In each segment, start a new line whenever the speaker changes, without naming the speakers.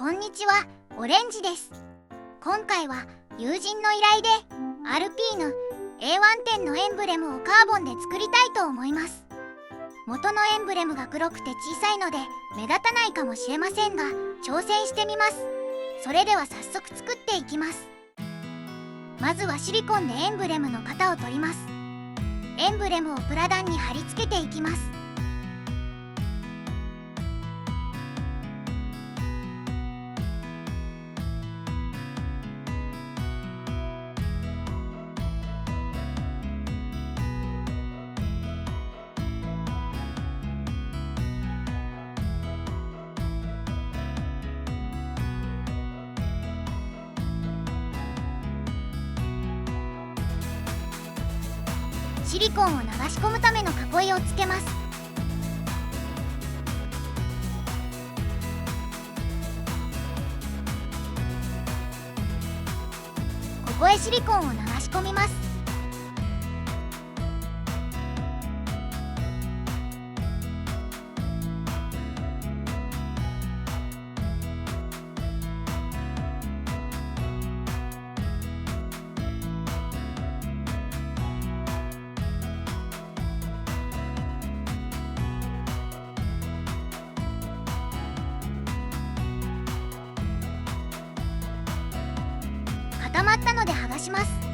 こんにちは、オレンジです。今回は友人の依頼でアルピーヌ A1 点のエンブレムをカーボンで作りたいと思います。元のエンブレムが黒くて小さいので目立たないかもしれませんが、挑戦してみます。それでは早速作っていきます。まずはシリコンでエンブレムの型を取ります。エンブレムをプラダンに貼り付けていきます。シリコンを流し込むための囲いをつけます。ここへシリコンを流し込みます。固まったので剥がします。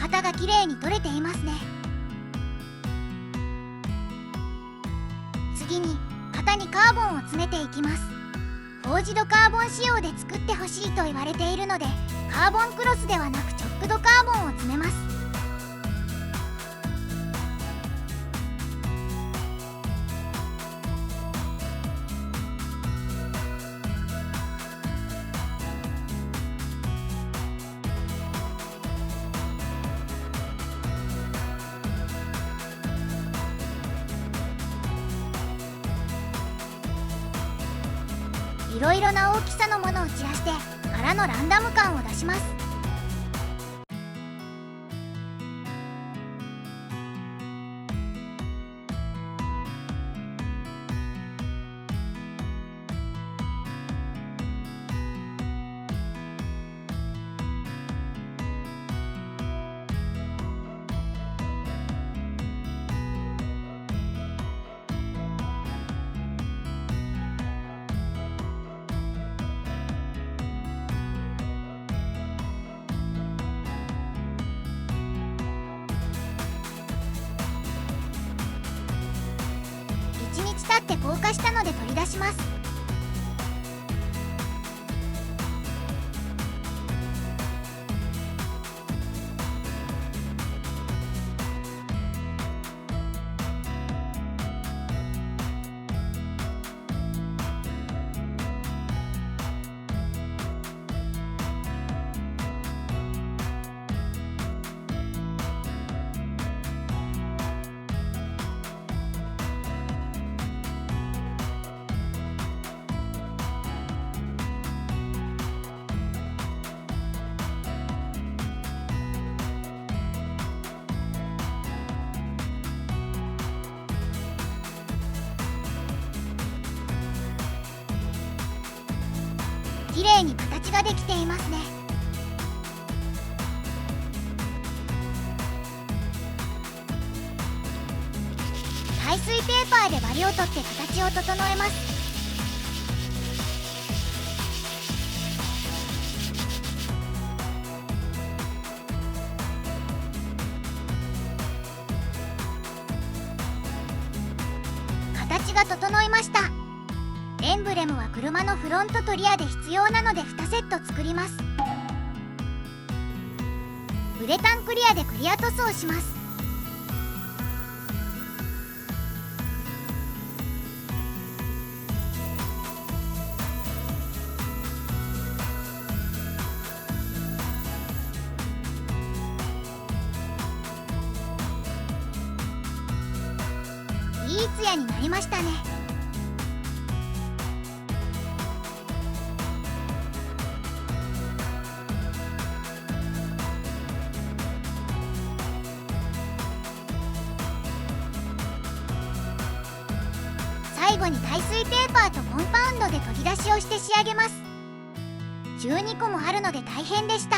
型がきれいに取れていますね。次に型にカーボンを詰めていきます。フォージドカーボン仕様で作ってほしいと言われているので、カーボンクロスではなくチョップドカーボンを詰めます。いろいろな大きさのものを散らして柄のランダム感を出します。1日経って硬化したので取り出します。きれいに形ができていますね。耐水ペーパーでバリを取って形を整えます。形が整いました。エンブレムは車のフロントとリアで必要なので2セット作ります。ウレタンクリアでクリア塗装します。いいツヤになりましたね。最後に耐水ペーパーとコンパウンドで研ぎ出しをして仕上げます。12個もあるので大変でした。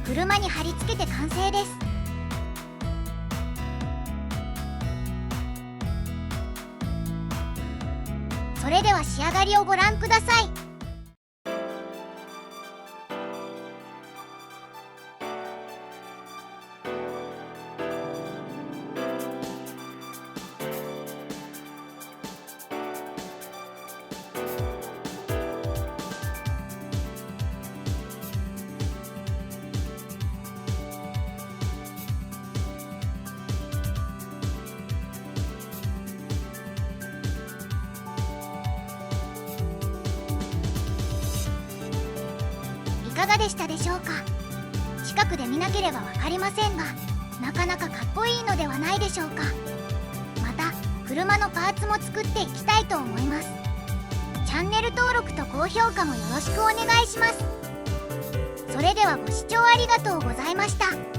車に貼り付けて完成です。それでは仕上がりをご覧ください。いかがでしたでしょうか。近くで見なければ分かりませんが、なかなかかっこいいのではないでしょうか。また車のパーツも作っていきたいと思います。チャンネル登録と高評価もよろしくお願いします。それではご視聴ありがとうございました。